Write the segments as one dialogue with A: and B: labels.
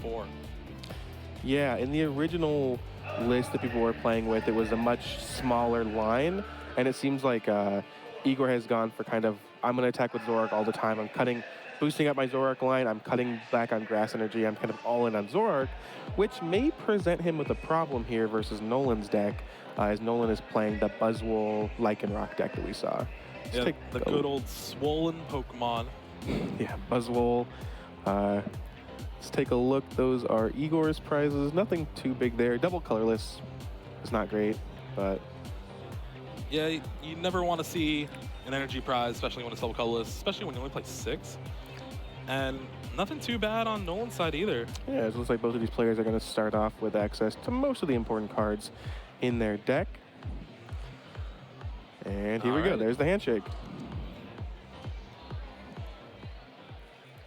A: 4.
B: Yeah, in the original list that people were playing with, it was a much smaller line, and it seems like Igor has gone for kind of, I'm going to attack with Zoroark all the time. I'm boosting up my Zoroark line. I'm cutting back on grass energy. I'm kind of all in on Zoroark, which may present him with a problem here versus Nolan's deck, as Nolan is playing the Buzzwole Lycanroc deck that we saw.
A: Yeah, the good old swollen Pokemon.
B: Yeah, Buzzwole. Let's take a look. Those are Igor's prizes. Nothing too big there. Double colorless. It's not great, but...
A: Yeah, you never want to see an energy prize, especially when it's double colorless, especially when you only play 6. And nothing too bad on Nolan's side either.
B: Yeah, it looks like both of these players are going to start off with access to most of the important cards in their deck. And here we go. There's the handshake.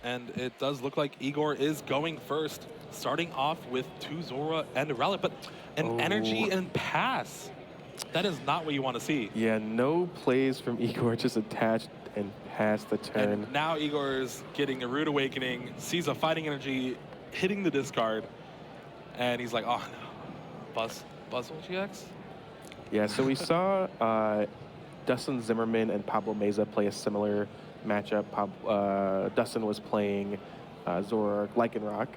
A: And it does look like Igor is going first, starting off with 2 Zora and a Rowlet, but an energy and pass. That is not what you want to see.
B: Yeah, no plays from Igor, just attached and pass the turn.
A: And now Igor's getting a Rude Awakening, sees a Fighting Energy hitting the discard, and he's like, oh no, Buzzwole GX?
B: Yeah, so we saw Dustin Zimmerman and Pablo Meza play a similar matchup. Dustin was playing Zoroark Lycanroc,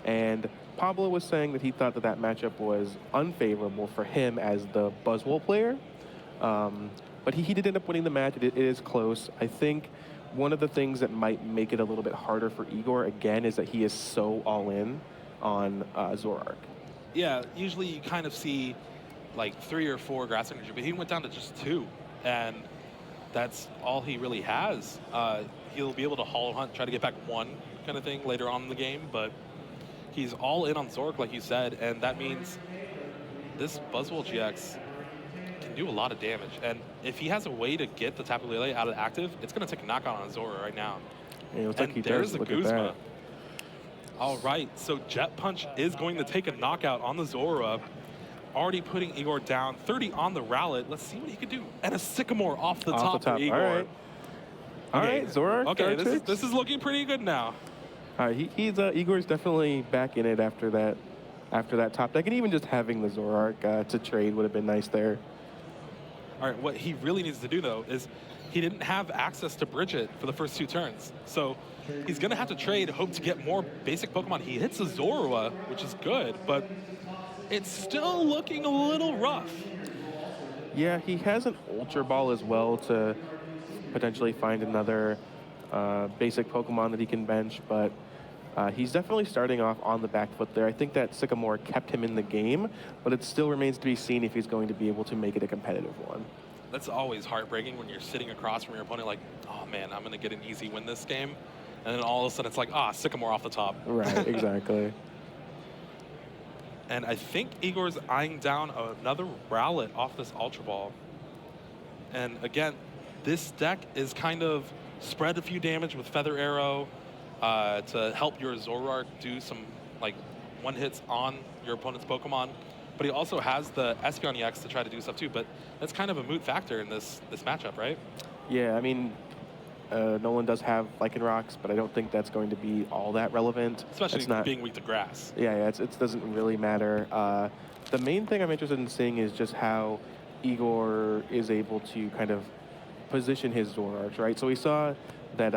B: and Pablo was saying that he thought that matchup was unfavorable for him as the Buzzwole player. But he did end up winning the match. It is close. I think one of the things that might make it a little bit harder for Igor, again, is that he is so all in on Zoroark.
A: Yeah, usually you kind of see like 3 or 4 grass energy, but he went down to just 2. And that's all he really has. He'll be able to hollow hunt, try to get back 1 kind of thing later on in the game, but he's all in on Zoroark, like you said, and that means this Buzzwole GX can do a lot of damage. And if he has a way to get the Tapu Lele out of active, it's going to take a knockout on Zora right now.
B: Yeah, it looks like he
A: there's
B: does.
A: the Guzma. All right, so Jet Punch is going to take a knockout on the Zora, already putting Igor down. 30 on the Rowlet. Let's see what he can do. And a Sycamore off the top for Igor.
B: All right. All right, Zoroark.
A: Okay, this is looking pretty good now.
B: All right, Igor's definitely back in it after that top deck, and even just having the Zoroark to trade would have been nice there.
A: All right, what he really needs to do, though, is he didn't have access to Bridget for the first 2 turns. So he's going to have to trade, hope to get more basic Pokemon. He hits a Zorua, which is good, but it's still looking a little rough.
B: Yeah, he has an Ultra Ball as well to potentially find another basic Pokemon that he can bench, but he's definitely starting off on the back foot there. I think that Sycamore kept him in the game, but it still remains to be seen if he's going to be able to make it a competitive one.
A: That's always heartbreaking when you're sitting across from your opponent like, oh man, I'm going to get an easy win this game. And then all of a sudden it's like, Sycamore off the top.
B: Right, exactly.
A: And I think Igor's eyeing down another Rowlet off this Ultra Ball. And again, this deck is kind of spread a few damage with Feather Arrow to help your Zoroark do some like 1-hits on your opponent's Pokemon. But he also has the Espeon EX to try to do stuff too. But that's kind of a moot factor in this matchup, right?
B: Yeah, I mean, Nolan does have Lycanrocs, but I don't think that's going to be all that relevant.
A: Especially being weak to grass.
B: Yeah, it doesn't really matter. The main thing I'm interested in seeing is just how Igor is able to kind of position his Zoroark, right? So we saw that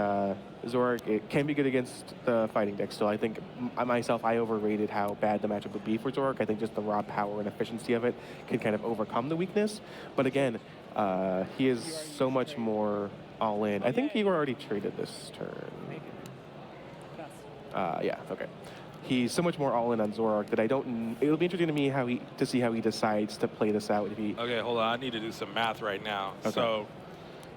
B: Zoroark, it can be good against the fighting deck still. I think I overrated how bad the matchup would be for Zoroark. I think just the raw power and efficiency of it can kind of overcome the weakness. But again, he is so much more all in. I think Igor already traded this turn. Yeah, okay. He's so much more all in on Zoroark that it'll be interesting to me to see how he decides to play this out.
A: Okay, hold on. I need to do some math right now. Okay. So,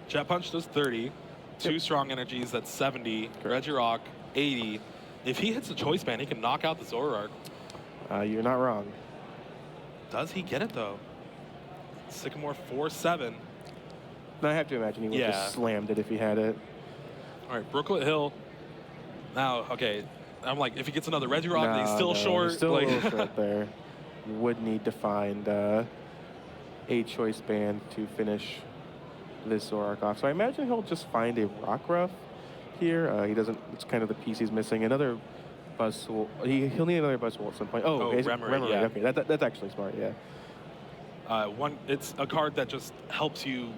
A: Jet Punch does 30. 2 strong energies, that's 70. Regirock, 80. If he hits a Choice Band, he can knock out the Zoroark.
B: You're not wrong.
A: Does he get it, though? Sycamore 4-7.
B: I have to imagine he would have just slammed it if he had it.
A: All right, Brooklet Hill. Now, okay, I'm like, if he gets another Regirock, he's still short.
B: He's still a little short there. You would need to find a Choice Band to finish this Zoroark off. So I imagine he'll just find a Rockruff here. He doesn't, it's kind of the piece he's missing. Another Buzzwole. He'll need another Buzzwole at some point. Oh, okay.
A: Remoraid, yeah.
B: Okay, that's actually smart. Yeah.
A: It's a card that just helps you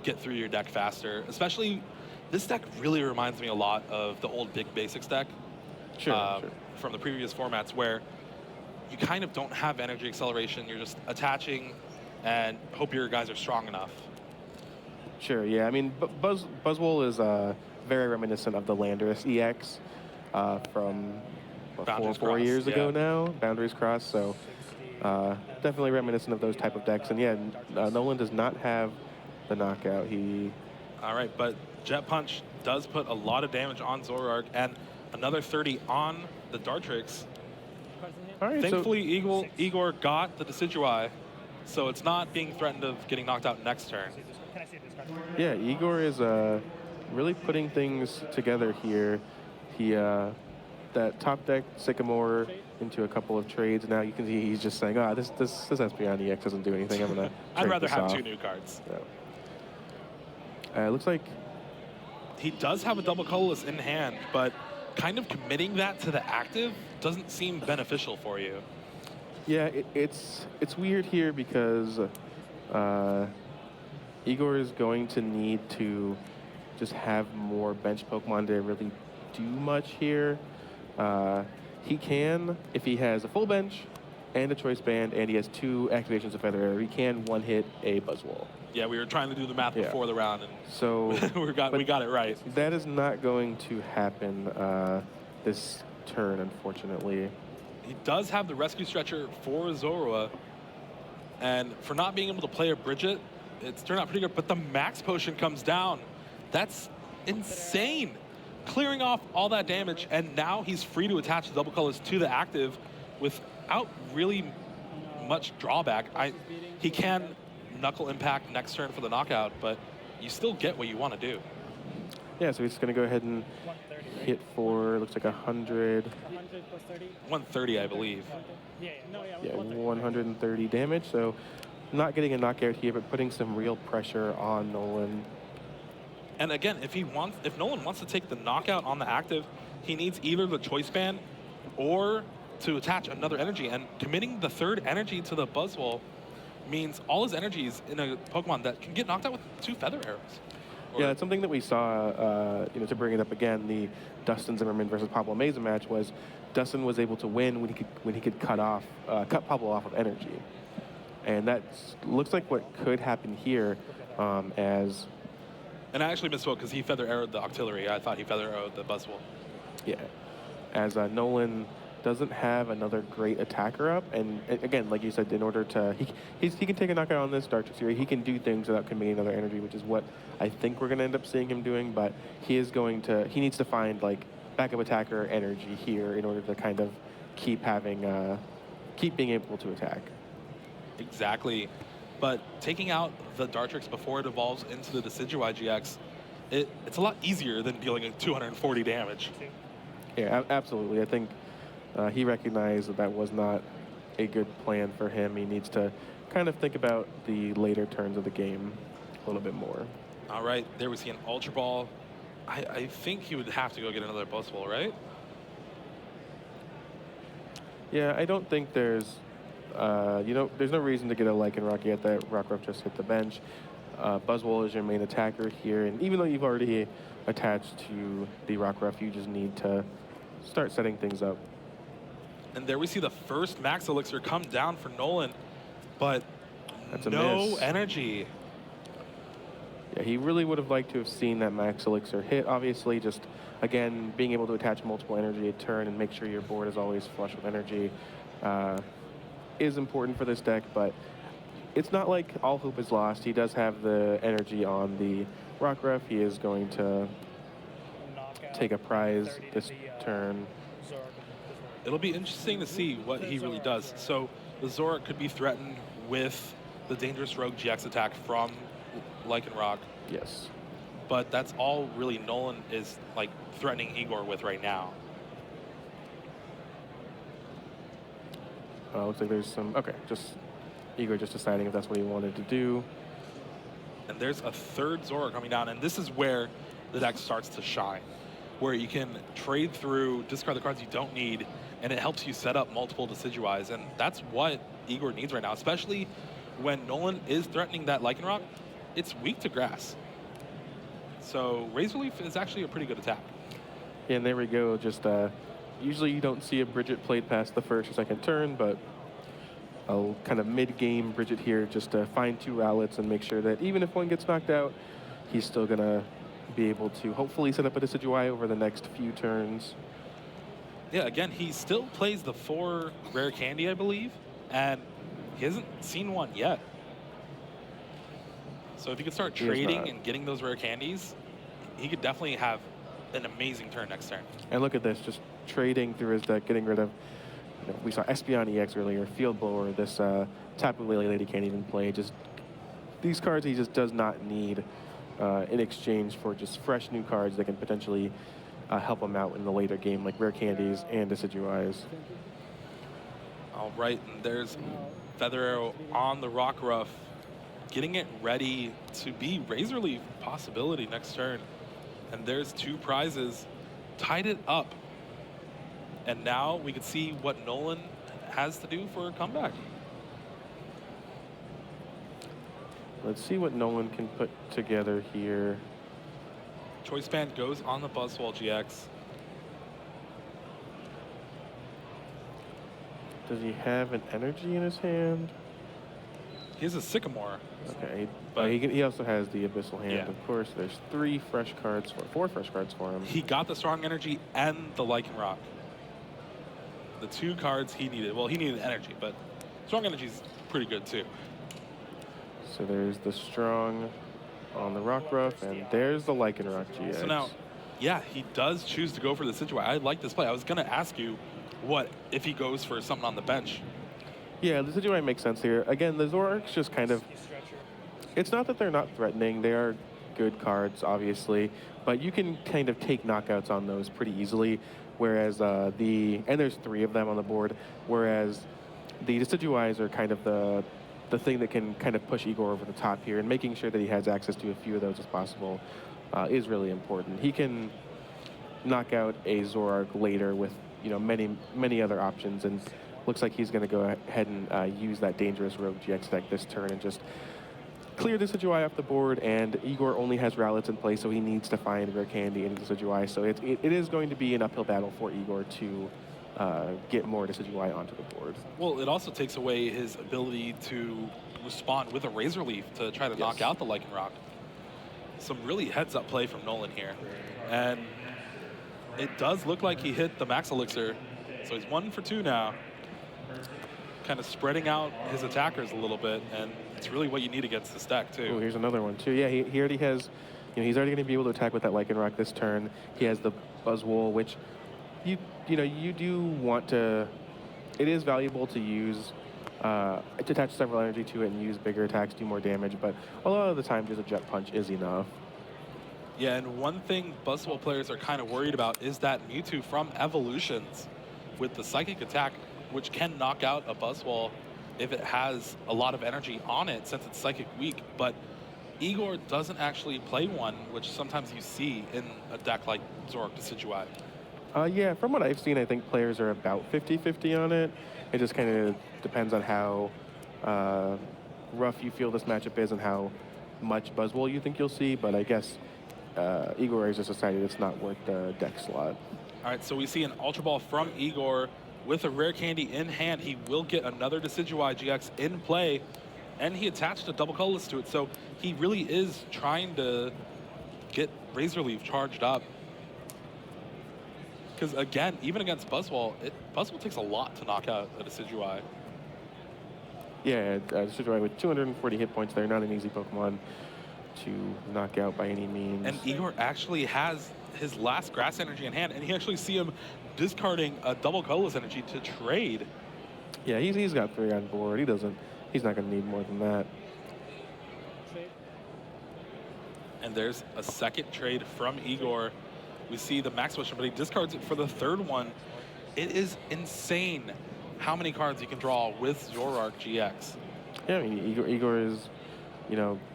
A: get through your deck faster. Especially, this deck really reminds me a lot of the old Big Basics deck.
B: Sure.
A: From the previous formats, where you kind of don't have energy acceleration. You're just attaching and hope your guys are strong enough.
B: Sure. Yeah. I mean, Buzzwole is very reminiscent of the Landorus EX from four years ago now. Boundaries Cross. So definitely reminiscent of those type of decks. And yeah, Nolan does not have the knockout.
A: All right, but Jet Punch does put a lot of damage on Zoroark and another 30 on the Dartrix.
B: All right,
A: Thankfully, Igor got the Decidueye, so it's not being threatened of getting knocked out next turn.
B: Yeah, Igor is really putting things together here. He that top deck Sycamore into a couple of trades. Now you can see he's just saying, this Espeon EX doesn't do anything. I'm gonna.
A: I'd rather have 2 new cards.
B: Yeah. Looks like
A: he does have a double colorless in hand, but kind of committing that to the active doesn't seem beneficial for you.
B: Yeah, it's weird here because Igor is going to need to just have more bench Pokemon to really do much here. He can, if he has a full bench and a choice band and he has 2 activations of Feather Air, he can one-hit a Buzzwole.
A: Yeah, we were trying to do the math before the round, and
B: so
A: we got it right.
B: That is not going to happen this turn, unfortunately.
A: He does have the Rescue Stretcher for Zorua, and for not being able to play a Bridget, it's turned out pretty good, but the Max Potion comes down. That's insane. Clearing off all that damage, and now he's free to attach the double colors to the active without really much drawback. He can Knuckle Impact next turn for the knockout, but you still get what you want to do.
B: Yeah, so he's going to go ahead and hit for, looks like 100.
A: 130, I believe.
B: Yeah, 130 damage. So not getting a knockout here, but putting some real pressure on Nolan.
A: And again, if Nolan wants to take the knockout on the active, he needs either the choice band or to attach another energy. And committing the 3rd energy to the Buzzwole means all his energies in a Pokemon that can get knocked out with 2 Feather Arrows.
B: Yeah, it's something that we saw, to bring it up again, the Dustin Zimmerman versus Pablo Meza match was Dustin was able to win when he could cut Pablo off of energy. And that looks like what could happen here as...
A: And I actually misspoke because he Feather Arrowed the Octillery. I thought he Feather Arrowed the Buzzwole.
B: Yeah, as Nolan doesn't have another great attacker up, and again, like you said, in order to he can take a knockout on this Dartrix here. He can do things without committing another energy, which is what I think we're going to end up seeing him doing. But he needs to find like backup attacker energy here in order to kind of keep being able to attack.
A: Exactly, but taking out the Dartrix before it evolves into the Decidueye GX, it's a lot easier than dealing 240 damage.
B: Yeah, absolutely. I think. He recognized that was not a good plan for him. He needs to kind of think about the later turns of the game a little bit more.
A: All right, there we see an Ultra Ball. I think he would have to go get another Buzzwole, right?
B: Yeah, I don't think there's no reason to get a Lycanroc yet. That Rockruff just hit the bench. Buzzwole is your main attacker here, and even though you've already attached to the Rockruff, you just need to start setting things up.
A: And there we see the first Max Elixir come down for Nolan, but no energy.
B: Yeah, he really would have liked to have seen that Max Elixir hit. Obviously, just, again, being able to attach multiple energy a turn and make sure your board is always flush with energy is important for this deck, but it's not like all hope is lost. He does have the energy on the Rockruff. He is going to take a prize this turn.
A: It'll be interesting to see what he really does. So the Zoroark could be threatened with the Dangerous Rogue GX attack from Lycanroc.
B: Yes.
A: But that's all really Nolan is like threatening Igor with right now.
B: Looks like there's some, Igor just deciding if that's what he wanted to do.
A: And there's a 3rd Zoroark coming down, and this is where the deck starts to shine. where you can trade through, discard the cards you don't need, and it helps you set up multiple Decidueyes. And that's what Igor needs right now, especially when Nolan is threatening that Lycanroc. It's weak to grass. So Razor Leaf is actually a pretty good attack.
B: And there we go. Just usually you don't see a Bridget played past the first or second turn, but I'll kind of mid-game Bridget here just to find 2 Rowlets and make sure that even if one gets knocked out, he's still going to be able to hopefully set up a Decidueye over the next few turns.
A: Yeah, again, he still plays the 4 rare candy, I believe, and he hasn't seen one yet. So if he could start trading and getting those rare candies, he could definitely have an amazing turn next turn.
B: And look at this, just trading through his deck, getting rid of, we saw Espeon EX earlier, Field Blower, this Tapu Lele Lady can't even play. Just these cards he just does not need in exchange for just fresh new cards that can potentially help him out in the later game, like rare candies and Decidueyes.
A: All right, and there's Feather Arrow on the Rock Ruff, getting it ready to be Razor Leaf possibility next turn. And there's 2 prizes, tied it up. And now we can see what Nolan has to do for a comeback.
B: Let's see what Nolan can put together here.
A: Choice Band goes on the Buzzwole GX.
B: Does he have an energy in his hand?
A: He has a Sycamore.
B: Okay,
A: but
B: he also has the Abyssal Hand,
A: yeah.
B: Of course. There's 4 fresh cards for him.
A: He got the Strong Energy and the Lycanroc. The 2 cards he needed. Well, he needed energy, but Strong Energy's pretty good too.
B: So there's the Strong on the Rock Ruff, and there's the Lycanroc GX.
A: So now, yeah, he does choose to go for the Decidueye. I like this play. I was going to ask you what if he goes for something on the bench.
B: Yeah, the Decidueye makes sense here. Again, the Zoroark's just kind of... It's not that they're not threatening. They are good cards, obviously, but you can kind of take knockouts on those pretty easily, whereas and there's 3 of them on the board, whereas the Decidueyes are kind of the thing that can kind of push Igor over the top here, and making sure that he has access to a few of those as possible is really important. He can knock out a Zoroark later with many other options, and looks like he's going to go ahead and use that dangerous Rogue GX deck this turn and just clear the Decidueye off the board. And Igor only has Rowlets in play, so he needs to find rare candy in the Decidueye. So it is going to be an uphill battle for Igor to get more Decidueye onto the board.
A: Well, it also takes away his ability to respond with a Razor Leaf to try to knock out the Lycanroc. Some really heads-up play from Nolan here. And it does look like he hit the Max Elixir, so he's 1 for 2 now. Kind of spreading out his attackers a little bit, and it's really what you need against this deck, too.
B: Oh, here's another one, too. Yeah, he already has, he's already going to be able to attack with that Lycanroc this turn. He has the Buzzwole, which you do want to, it is valuable to use, to attach several energy to it and use bigger attacks, do more damage, but a lot of the time just a Jet Punch is enough.
A: Yeah, and one thing Buzzwole players are kind of worried about is that Mewtwo from Evolutions with the Psychic attack, which can knock out a Buzzwole if it has a lot of energy on it since it's Psychic weak. But Igor doesn't actually play one, which sometimes you see in a deck like Zoroark Decidueye.
B: Yeah, from what I've seen, I think players are about 50-50 on it. It just kind of depends on how rough you feel this matchup is and how much Buzzwole you think you'll see, but I guess Igor has just decided it's not worth the deck slot.
A: All right, so we see an Ultra Ball from Igor with a rare candy in hand. He will get another Decidueye GX in play, and he attached a double colorless to it, so he really is trying to get Razor Leaf charged up. Because again, even against Buzzwole, Buzzwole takes a lot to knock out a Decidueye.
B: Yeah, Decidueye with 240 hit points there, not an easy Pokemon to knock out by any means.
A: And Igor actually has his last Grass Energy in hand, and you actually see him discarding a double colorless energy to trade.
B: Yeah, he's got 3 on board. He's not going to need more than that.
A: And there's a second trade from Igor. We see the Max Wish, but he discards it for the 3rd one. It is insane how many cards you can draw with Zoroark GX.
B: Yeah, I mean, Igor is,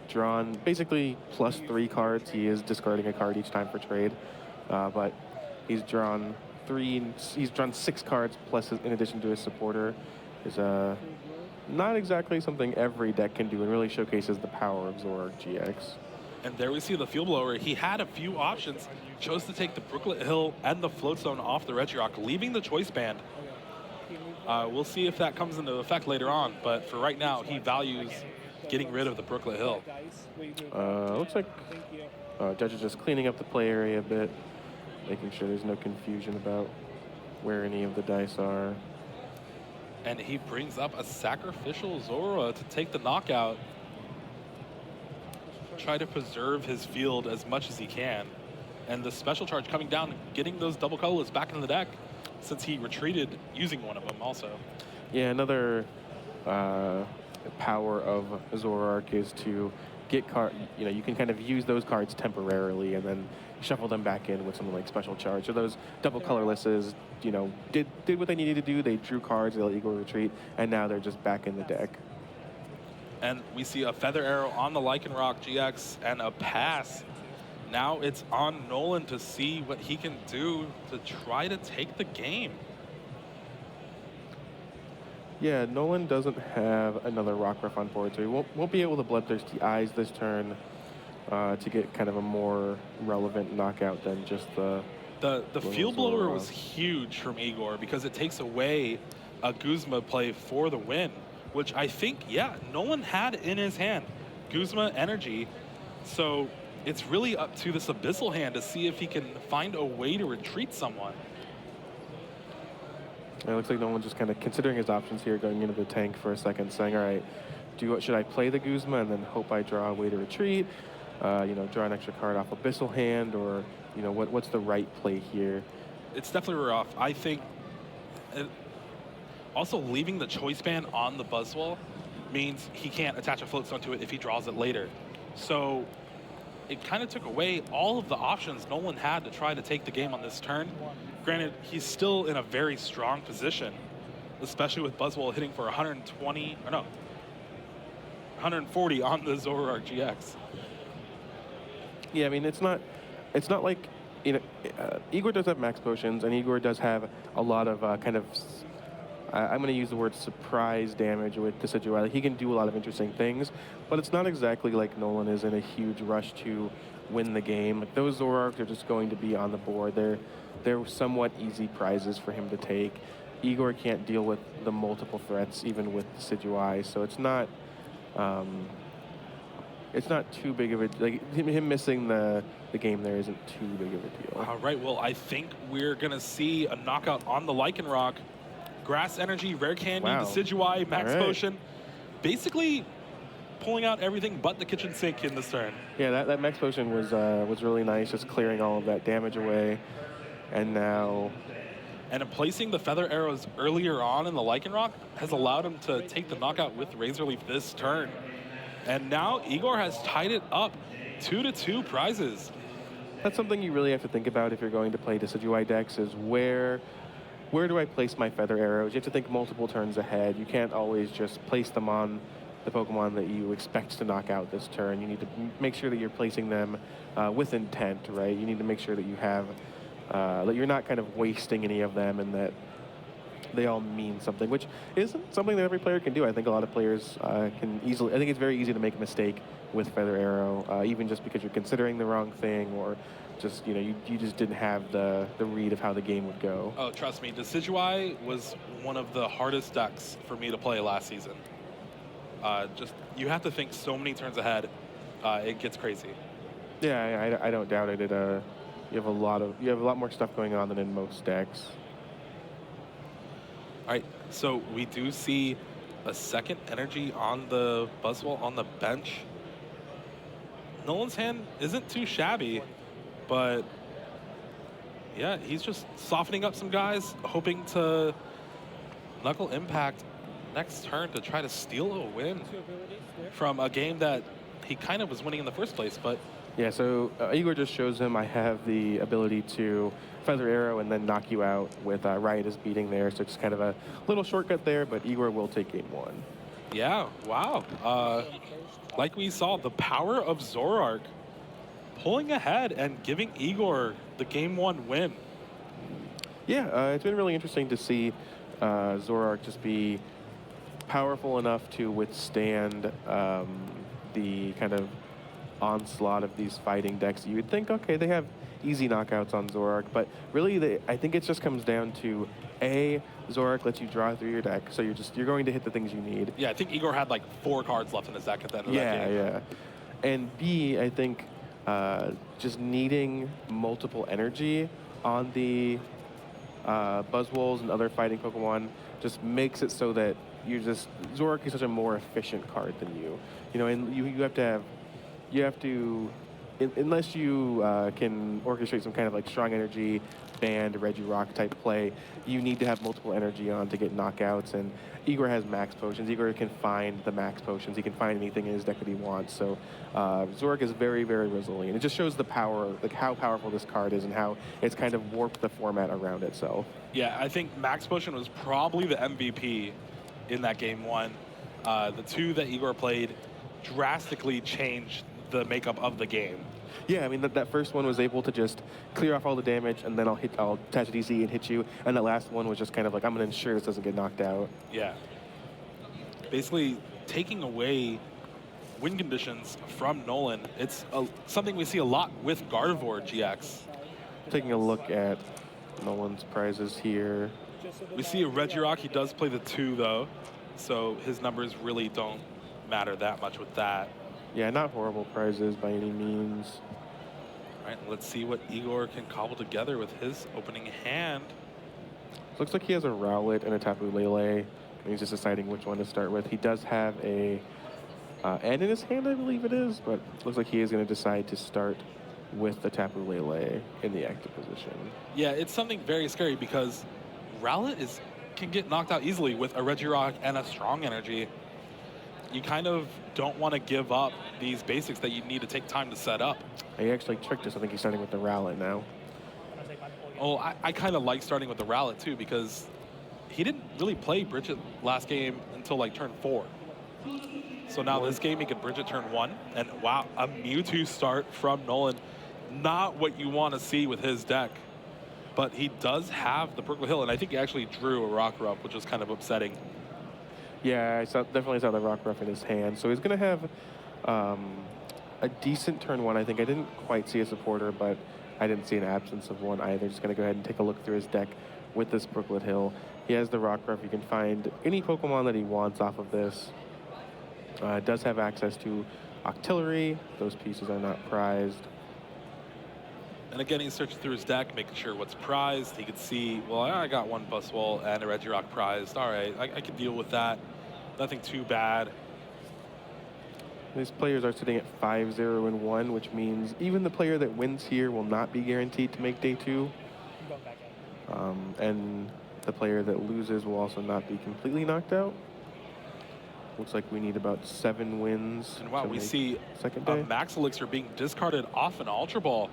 B: drawn basically +3 cards. He is discarding a card each time for trade. But He's drawn he's drawn 6 cards plus in addition to his supporter. Is not exactly something every deck can do, and really showcases the power of Zoroark GX.
A: And there we see the Field Blower. He had a few options, chose to take the Brooklet Hill and the Float Zone off the Regirock, leaving the Choice Band. We'll see if that comes into effect later on, but for right now, he values getting rid of the Brooklet Hill.
B: Looks like Judge is just cleaning up the play area a bit, making sure there's no confusion about where any of the dice are.
A: And he brings up a Sacrificial Zora to take the knockout. Try to preserve his field as much as he can. And the special charge coming down, getting those double colorless back in the deck, since he retreated using one of them also.
B: Yeah, another power of Zoroark is to get you can kind of use those cards temporarily and then shuffle them back in with something like special charge. So those double colorlesses, did what they needed to do. They drew cards, they let Igor retreat, and now they're just back in the deck.
A: And we see a Feather Arrow on the Lycanroc GX and a pass. Now it's on Nolan to see what he can do to try to take the game.
B: Yeah, Nolan doesn't have another Rockruff on board, so he won't be able to Bloodthirsty Eyes this turn to get kind of a more relevant knockout than just the
A: Field Blower was huge from Igor because it takes away a Guzma play for the win, which I think, yeah, Nolan had in his hand. Guzma Energy. So it's really up to this Abyssal hand to see if he can find a way to retreat someone.
B: It looks like Nolan just kind of considering his options here, going into the tank for a second, saying, all right, should I play the Guzma and then hope I draw a way to retreat? Draw an extra card off Abyssal hand, or what's the right play here?
A: It's definitely rough. I think also leaving the Choice Band on the Buzzwole means he can't attach a Float Zone to it if he draws it later. So it kind of took away all of the options Nolan had to try to take the game on this turn. Granted, he's still in a very strong position, especially with Buzzwole hitting for 140 on the Zoroark GX.
B: Yeah, I mean, it's not like, Igor does have max potions, and Igor does have a lot of kind of, I'm going to use the word surprise damage with Decidueye. Like, he can do a lot of interesting things, but it's not exactly like Nolan is in a huge rush to win the game. Like, those Zoroarks are just going to be on the board. They're somewhat easy prizes for him to take. Igor can't deal with the multiple threats, even with Decidueye, so it's not too big of a, like, him missing the game there isn't too big of a deal.
A: All right, well, I think we're going to see a knockout on the Lycanroc. Grass Energy, Rare Candy, Decidueye, Max Potion. Basically pulling out everything but the kitchen sink in this turn.
B: Yeah, that Max Potion was really nice, just clearing all of that damage away. And now...
A: And placing the Feather Arrows earlier on in the Lycanroc has allowed him to take the knockout with Razor Leaf this turn. And now Igor has tied it up 2-2 prizes.
B: That's something you really have to think about if you're going to play Decidueye decks, is where do I place my Feather Arrows? You have to think multiple turns ahead. You can't always just place them on the Pokemon that you expect to knock out this turn. You need to make sure that you're placing them with intent, right? You need to make sure that you have, that you're not kind of wasting any of them and that they all mean something, which isn't something that every player can do. I think a lot of players can easily, I think it's very easy to make a mistake with Feather Arrow, even just because you're considering the wrong thing, or just, you just didn't have the read of how the game would go.
A: Oh, trust me, Decidueye was one of the hardest decks for me to play last season. You have to think so many turns ahead. It gets crazy.
B: Yeah, I don't doubt it. You have a lot more stuff going on than in most decks.
A: All right, so we do see a second energy on the Buzzwole on the bench. Nolan's hand isn't too shabby, but yeah, he's just softening up some guys, hoping to Knuckle Impact next turn to try to steal a win from a game that he kind of was winning in the first place, but...
B: Yeah, so Igor just shows him I have the ability to Feather Arrow and then knock you out with Riot is beating there, so it's kind of a little shortcut there, but Igor will take game one.
A: Yeah, wow. Like we saw, the power of Zoroark pulling ahead and giving Igor the game one win.
B: Yeah, it's been really interesting to see Zoroark just be powerful enough to withstand the kind of onslaught of these fighting decks. You would think, okay, they have easy knockouts on Zoroark, but really, I think it just comes down to Zoroark lets you draw through your deck, so you're going to hit the things you need.
A: Yeah, I think Igor had like 4 cards left in his deck at the end of that game.
B: Yeah. And B, I think just needing multiple energy on the Buzzwoles and other fighting Pokemon just makes it so that Zoroark is such a more efficient card than you. You know, and you have to, unless you can orchestrate some kind of like strong energy, band, Regirock type play, you need to have multiple energy on to get knockouts. And Igor has max potions. Igor can find the max potions. He can find anything in his deck that he wants. So Zoroark is very, very resilient. It just shows the power, like how powerful this card is and how it's kind of warped the format around itself.
A: Yeah, I think max potion was probably the MVP in that game 1. The 2 that Igor played drastically changed the makeup of the game.
B: Yeah, I mean, that first one was able to just clear off all the damage, and then I'll attach a DC and hit you. And that last one was just kind of like, I'm going to ensure this doesn't get knocked out.
A: Yeah. Basically, taking away win conditions from Nolan. It's something we see a lot with Gardevoir GX.
B: Taking a look at Nolan's prizes here.
A: We see a Regirock. He does play the 2, though, so his numbers really don't matter that much with that.
B: Yeah, not horrible prizes by any means.
A: All right, let's see what Igor can cobble together with his opening hand.
B: Looks like he has a Rowlet and a Tapu Lele, and he's just deciding which one to start with. He does have a N in his hand, I believe it is, but looks like he is going to decide to start with the Tapu Lele in the active position.
A: Yeah, it's something very scary because Rowlet can get knocked out easily with a Regirock and a strong energy. You kind of don't want to give up these basics that you need to take time to set up.
B: He actually tricked us. I think he's starting with the Rowlet now.
A: Oh, I kind of like starting with the Rowlet too because he didn't really play Bridget last game until like turn 4. So now this game he could Bridget turn 1. And wow, a Mewtwo start from Nolan. Not what you want to see with his deck. But he does have the Purple Hill, and I think he actually drew a Rockruff, which was kind of upsetting.
B: Yeah, I definitely saw the Rockruff in his hand. So he's going to have a decent turn 1, I think. I didn't quite see a supporter, but I didn't see an absence of one either. Just going to go ahead and take a look through his deck with this Brooklet Hill. He has the Rockruff. You can find any Pokemon that he wants off of this. Does have access to Octillery. Those pieces are not prized.
A: And again, he's searching through his deck, making sure what's prized. He could see, well, I got one Buzzwole and a Regirock prized. All right, I can deal with that. Nothing too bad.
B: These players are sitting at 5-0 and 1, which means even the player that wins here will not be guaranteed to make day 2. And the player that loses will also not be completely knocked out. Looks like we need about 7 wins.
A: And wow, we see
B: second day.
A: Max Elixir being discarded off an Ultra Ball.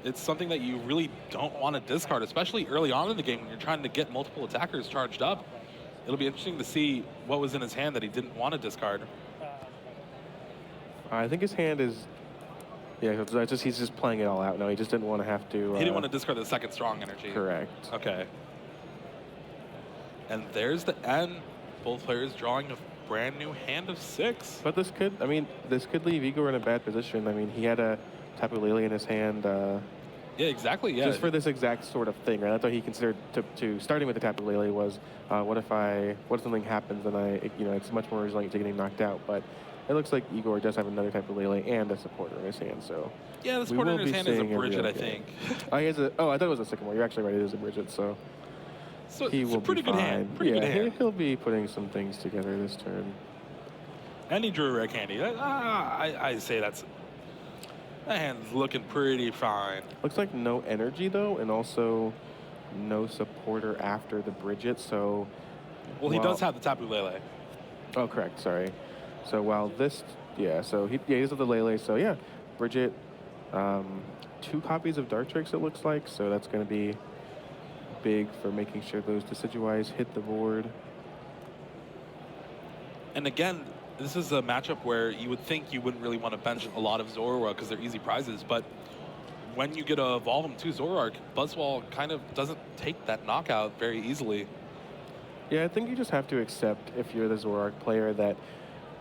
A: It's something that you really don't want to discard, especially early on in the game when you're trying to get multiple attackers charged up. It'll be interesting to see what was in his hand that he didn't want to discard.
B: I think his hand is, yeah, he's just playing it all out. No, he just didn't want to have to.
A: He didn't want to discard the second strong energy.
B: Correct.
A: Okay. And there's the end. Both players drawing a brand new hand of 6.
B: But this could leave Igor in a bad position. I mean, he had a Tapu Lele in his hand.
A: Yeah, exactly. Yeah.
B: Just for this exact sort of thing, right? That's what he considered to starting with the Tapu Lele was, what if something happens and it's much more resilient to getting knocked out. But it looks like Igor does have another Tapu Lele and a supporter in his hand. So
A: yeah, the supporter in his hand is a Bridget, I think.
B: I thought it was a Sycamore. You're actually right. It is a Bridget. So he will
A: a pretty
B: be
A: good
B: fine.
A: hand. Pretty good hand.
B: He'll be putting some things together this turn.
A: And he drew a rare candy. I say that hand's looking pretty fine.
B: Looks like no energy though, and also no supporter after the Bridget. So
A: well, he does have the Tapu Lele.
B: Oh, correct. Sorry. So while this, so he does have the Lele. So yeah, Bridget, 2 copies of Dartrix it looks like. So that's going to be big for making sure those Decidueyes hit the board.
A: And again, this is a matchup where you would think you wouldn't really want to bench a lot of Zorua because they're easy prizes, but when you get to evolve him to Zoroark, Buzzwole kind of doesn't take that knockout very easily.
B: Yeah, I think you just have to accept, if you're the Zoroark player, that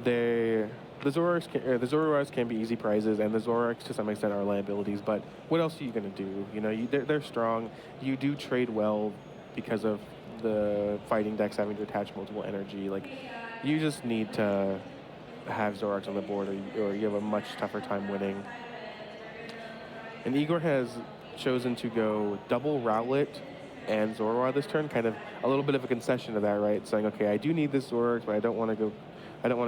B: the Zoroarks can be easy prizes, and the Zoroarks to some extent are liabilities. But what else are you going to do? You know, they're strong. You do trade well because of the fighting decks having to attach multiple energy. Like, you just need to have Zoroarks on the board, or you have a much tougher time winning. And Igor has chosen to go double Rowlet and Zoroark this turn, kind of a little bit of a concession to that, right? Saying, okay, I do need this Zoroark, but I don't want to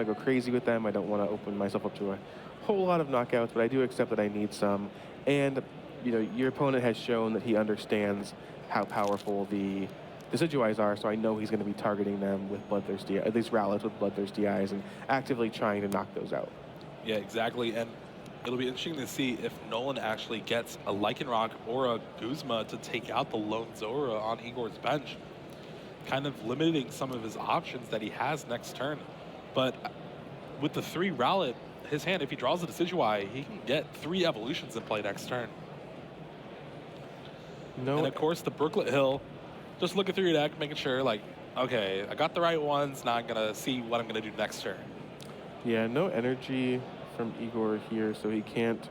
B: go crazy with them. I don't want to open myself up to a whole lot of knockouts, but I do accept that I need some. And you know, your opponent has shown that he understands how powerful the Decidueyes are, so I know he's going to be targeting them with bloodthirsty, at least Rowlets with bloodthirsty eyes, and actively trying to knock those out.
A: Yeah, exactly. And it'll be interesting to see if Nolan actually gets a Lycanroc or a Guzma to take out the lone Zora on Igor's bench, kind of limiting some of his options that he has next turn. But with the 3 Rowlet, his hand, if he draws a Decidueye, he can get 3 evolutions in play next turn.
B: No,
A: and of course, the Brooklet Hill, just looking through your deck, making sure, like, okay, I got the right ones, now I'm going to see what I'm going to do next turn.
B: Yeah, no energy from Igor here, so he can't,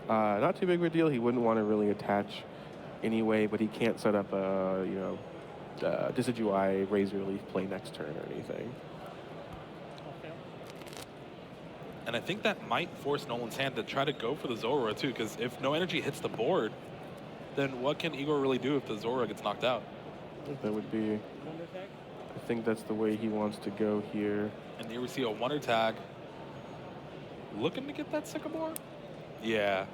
B: not too big of a deal. He wouldn't want to really attach anyway, but he can't set up a, you know, Decidueye, Razor Leaf play next turn or anything.
A: And I think that might force Nolan's hand to try to go for the Zora too, because if no energy hits the board, then what can Igor really do if the Zora gets knocked out?
B: That would be, I think that's the way he wants to go here.
A: And here we see a Wonder Tag. Looking to get that Sycamore? Yeah.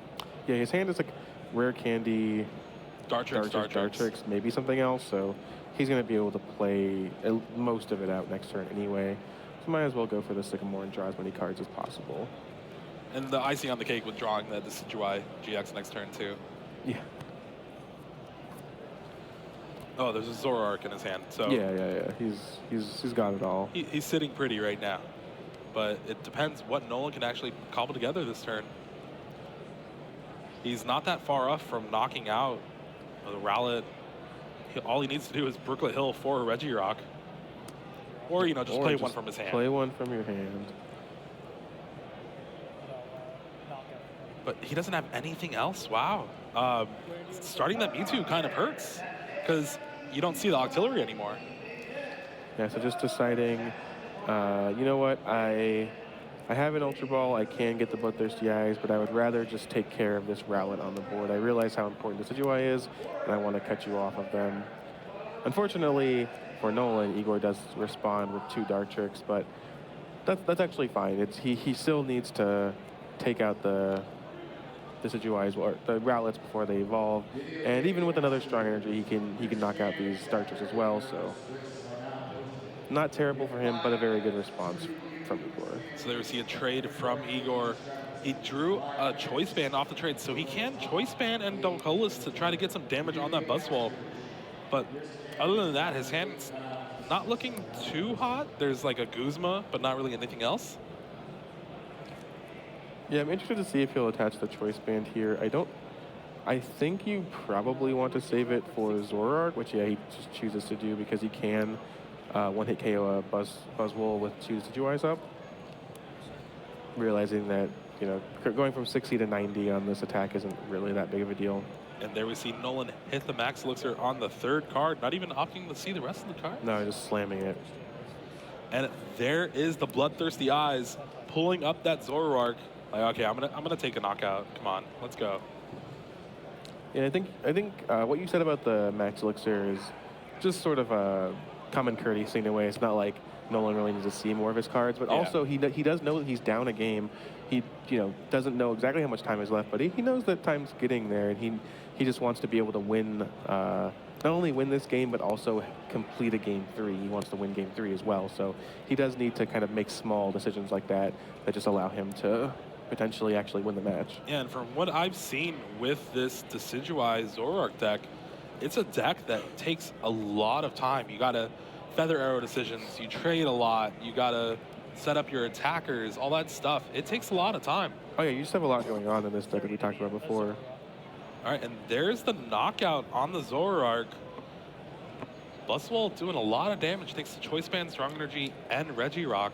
B: Yeah, his hand is like Rare Candy,
A: Dartrix,
B: maybe something else, so he's going to be able to play most of it out next turn anyway. So might as well go for the Sycamore and draw as many cards as possible.
A: And the icing on the cake with drawing the Decidueye GX next turn too.
B: Yeah.
A: Oh, there's a Zoroark in his hand. So
B: yeah. He's got it all.
A: He's sitting pretty right now. But it depends what Nolan can actually cobble together this turn. He's not that far off from knocking out the Rowlet. All he needs to do is Brooklet Hill for a Regirock. Or, you know, just play one from his hand.
B: Play one from your hand.
A: But he doesn't have anything else? Wow. Starting that Mewtwo kind of hurts, because you don't see the Octillery anymore.
B: Yeah, so just deciding, you know what, I have an Ultra Ball, I can get the Bloodthirsty Eyes, but I would rather just take care of this Rowlet on the board. I realize how important Decidueye is, and I want to cut you off of them. Unfortunately, for Nolan, Igor does respond with 2 Dartrix, but that's actually fine. He still needs to take out the Decidueyes or the Rowlets before they evolve, and even with another strong energy, he can knock out these Dartrix as well. So not terrible for him, but a very good response from Igor.
A: So there we see a trade from Igor. He drew a Choice Band off the trade, so he can Choice Band and Dolcolis to try to get some damage on that Buzzwole. But other than that, his hand's not looking too hot. There's like a Guzma, but not really anything else.
B: Yeah, I'm interested to see if he'll attach the Choice Band here. I think you probably want to save it for Zoroark, which, yeah, he just chooses to do because he can one-hit KO a Buzzwole with 2 Decidueyes up. Realizing that, you know, going from 60 to 90 on this attack isn't really that big of a deal.
A: And there we see Nolan hit the Max Elixir on the 3rd card, not even opting to see the rest of the card.
B: No, just slamming it.
A: And there is the Bloodthirsty Eyes pulling up that Zoroark. Like, okay, I'm gonna take a knockout. Come on, let's go.
B: Yeah, I think what you said about the Max Elixir is just sort of a common courtesy in a way. It's not like Nolan really needs to see more of his cards, but also he does know that he's down a game. He doesn't know exactly how much time is left, but he knows that time's getting there, and he just wants to be able to win, not only win this game, but also complete a game 3. He wants to win game 3 as well. So he does need to kind of make small decisions like that just allow him to potentially actually win the match.
A: Yeah, and from what I've seen with this Decidueye Zoroark deck, it's a deck that takes a lot of time. You gotta feather arrow decisions, you trade a lot, you gotta set up your attackers, all that stuff. It takes a lot of time.
B: Oh yeah, you just have a lot going on in this deck that we talked about before.
A: All right, and there's the knockout on the Zoroark. Buzzwole doing a lot of damage thanks to Choice Band, Strong Energy, and Regirock.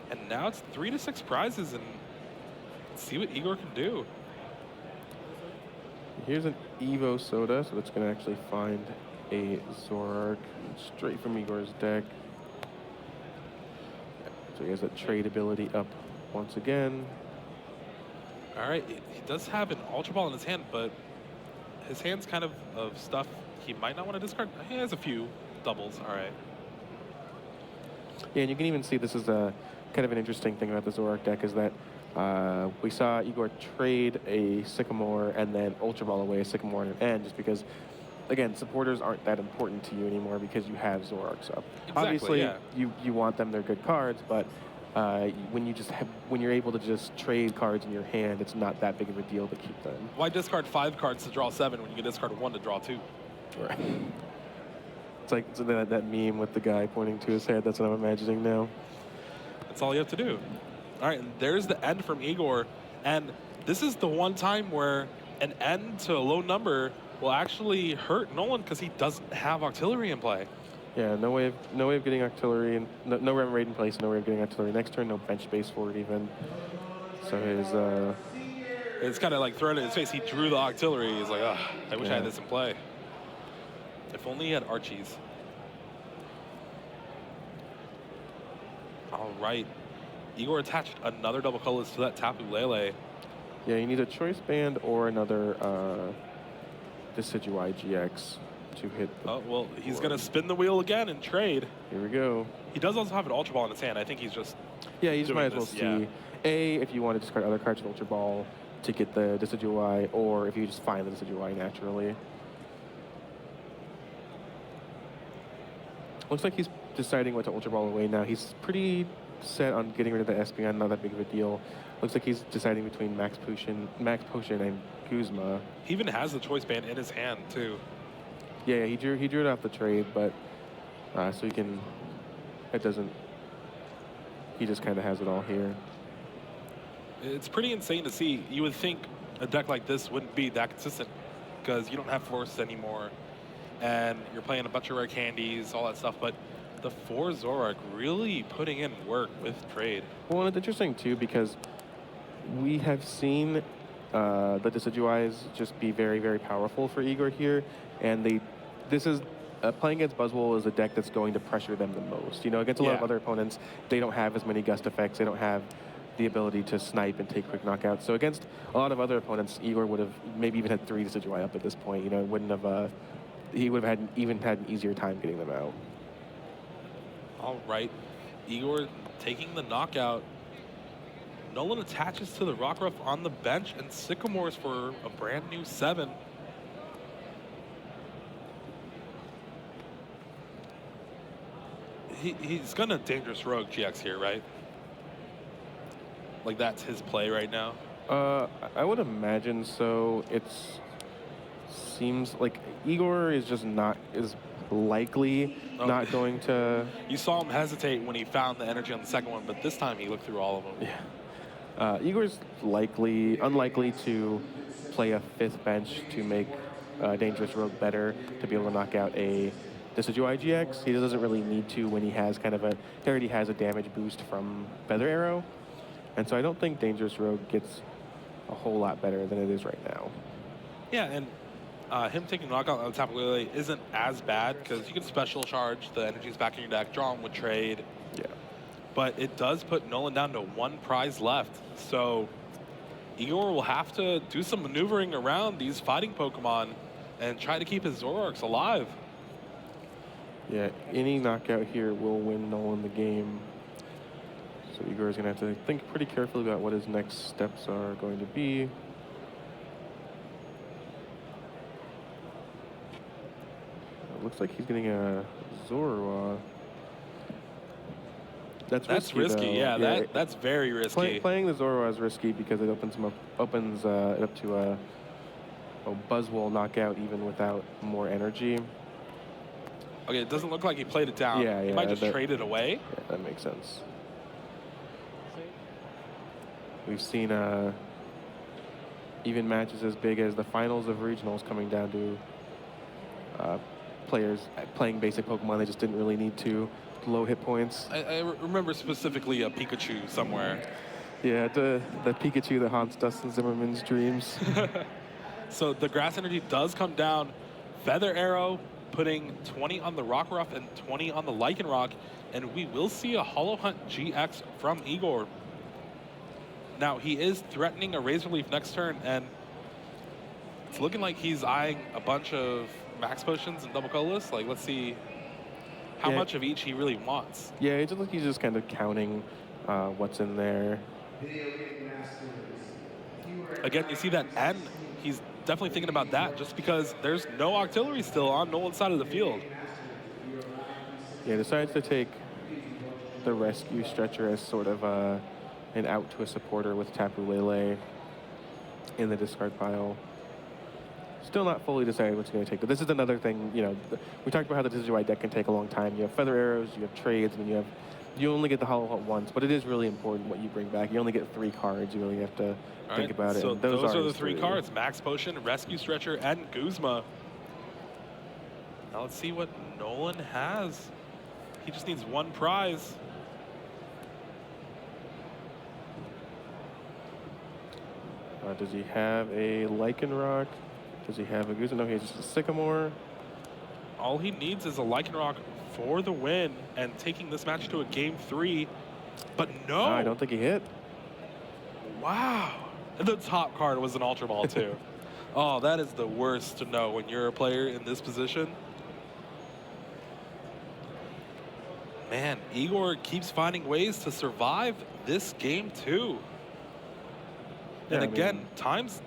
A: And now it's 3 to 6 prizes, and let's see what Igor can do.
B: Here's an Evo Soda, so it's going to actually find a Zoroark straight from Igor's deck. So he has that trade ability up once again.
A: All right, he does have an Ultra Ball in his hand, but his hand's kind of stuff he might not want to discard. He has a few doubles, all right.
B: Yeah, and you can even see this is a kind of an interesting thing about the Zoroark deck is that we saw Igor trade a Sycamore and then Ultra Ball away a Sycamore and an N just because, again, supporters aren't that important to you anymore because you have Zoroarks up.
A: Exactly,
B: Obviously,
A: yeah.
B: you want them, they're good cards, but when you're able to just trade cards in your hand, it's not that big of a deal to keep them.
A: Why discard 5 cards to draw 7 when you can discard 1 to draw 2?
B: Right. It's like that meme with the guy pointing to his head. That's what I'm imagining now.
A: That's all you have to do. All right, and there's the end from Igor. And this is the one time where an end to a low number will actually hurt Nolan because he doesn't have Octillery in play.
B: Yeah, no way of getting Octillery, and no Rem Raid in place, no way of getting Octillery. Next turn, no bench space for it even. So his...
A: It's kind of like thrown in his face. He drew the Octillery. He's like, ugh, I wish I had this in play. If only he had Archies. All right. Igor attached another double colorless to that Tapu Lele.
B: Yeah, you need a Choice Band or another Decidueye GX to hit the
A: well, he's
B: board.
A: going to spin the wheel again and trade.
B: Here we go.
A: He does also have an Ultra Ball in his hand. I think he's just
B: Yeah, you just might as well
A: this,
B: see, if you want to discard other cards with Ultra Ball to get the Decidueye, or if you just find the Decidueye naturally. Looks like he's deciding what to Ultra Ball away now. He's pretty set on getting rid of the Espeon, not that big of a deal. Looks like he's deciding between Max Potion and Guzma.
A: He even has the Choice Band in his hand, too.
B: Yeah, he drew it off the trade, but so he can, he just kind of has it all here.
A: It's pretty insane to see. You would think a deck like this wouldn't be that consistent because you don't have Force anymore, and you're playing a bunch of rare candies, all that stuff, but the 4 Zoroark really putting in work with trade.
B: Well, and it's interesting, too, because we have seen the Decidueyes just be very, very powerful for Igor here, and playing against Buzzwole is a deck that's going to pressure them the most. You know, against a lot of other opponents, they don't have as many gust effects, they don't have the ability to snipe and take quick knockouts. So against a lot of other opponents, Igor would have maybe even had 3 Decidueye up at this point. You know, he would have had an easier time getting them out.
A: All right, Igor taking the knockout. Nolan attaches to the Rockruff on the bench and Sycamores for a brand new 7. He's gonna Dangerous Rogue GX here, right? Like that's his play right now?
B: I would imagine so. Seems like Igor is just not likely not going to...
A: You saw him hesitate when he found the energy on the second one, but this time he looked through all of them.
B: Yeah. Igor's unlikely to play a 5th bench to make Dangerous Rogue better, to be able to knock out a Decidueye GX. He doesn't really need to when he has he already has a damage boost from Feather Arrow. And so I don't think Dangerous Rogue gets a whole lot better than it is right now.
A: Yeah, and him taking knockout on the Tapu Lele isn't as bad because you can special charge, the energy's back in your deck, draw him with trade.
B: Yeah.
A: But it does put Nolan down to 1 prize left. So Igor will have to do some maneuvering around these fighting Pokemon and try to keep his Zoroarks alive.
B: Yeah, any knockout here will win Nolan the game. So Igor is going to have to think pretty carefully about what his next steps are going to be. It looks like he's getting a Zorua. That's
A: risky,
B: though.
A: yeah. That's very risky.
B: Playing the Zorua is risky because it opens it up to a Buzzwole knockout even without more energy.
A: Okay, it doesn't look like he played it down.
B: Yeah,
A: he might just trade it away.
B: Yeah, that makes sense. We've seen even matches as big as the finals of regionals coming down to players playing basic Pokemon. They just didn't really need to low hit points.
A: I remember specifically a Pikachu somewhere.
B: Yeah, the Pikachu that haunts Dustin Zimmerman's dreams.
A: So the Grass Energy does come down. Feather Arrow putting 20 on the Rockruff and 20 on the Lycanroc, and we will see a Hollow Hunt GX from Igor. Now, he is threatening a Razor Leaf next turn, and it's looking like he's eyeing a bunch of Max Potions and Double Colorless. Like, let's see how much of each he really wants.
B: Yeah, it just like he's just kind of counting what's in there.
A: Again, you see that N, he's definitely thinking about that just because there's no Octillery still on Nolan's side of the field.
B: Yeah, decides to take the Rescue Stretcher as sort of an out to a supporter with Tapu Lele in the discard pile. Still not fully decided what's going to take, but this is another thing, you know, we talked about how the Decidueye deck can take a long time. You have Feather Arrows, you have trades, and then you only get the Hollow Hunt once, but it is really important what you bring back. You only get 3 cards. You really have to think about it.
A: So
B: and
A: those are the 3 cards: Max Potion, Rescue Stretcher, and Guzma. Now let's see what Nolan has. He just needs 1 prize.
B: Does he have a Lycanroc? Does he have a Guzma? No, he has just a Sycamore.
A: All he needs is a Lycanroc for the win and taking this match to a game 3. But no.
B: I don't think he hit.
A: Wow. And the top card was an Ultra Ball too. Oh, that is the worst to know when you're a player in this position. Man, Igor keeps finding ways to survive this game too. And again, time's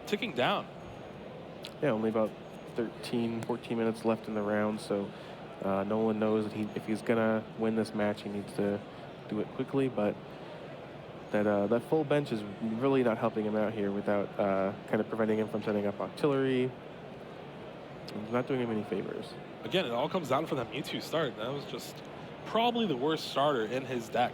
A: ticking down.
B: Yeah, only about 13, 14 minutes left in the round, so Nolan knows that if he's going to win this match, he needs to do it quickly, but that full bench is really not helping him out here without kind of preventing him from setting up Octillery. It's not doing him any favors.
A: Again, it all comes down for that Mewtwo start. That was just probably the worst starter in his deck.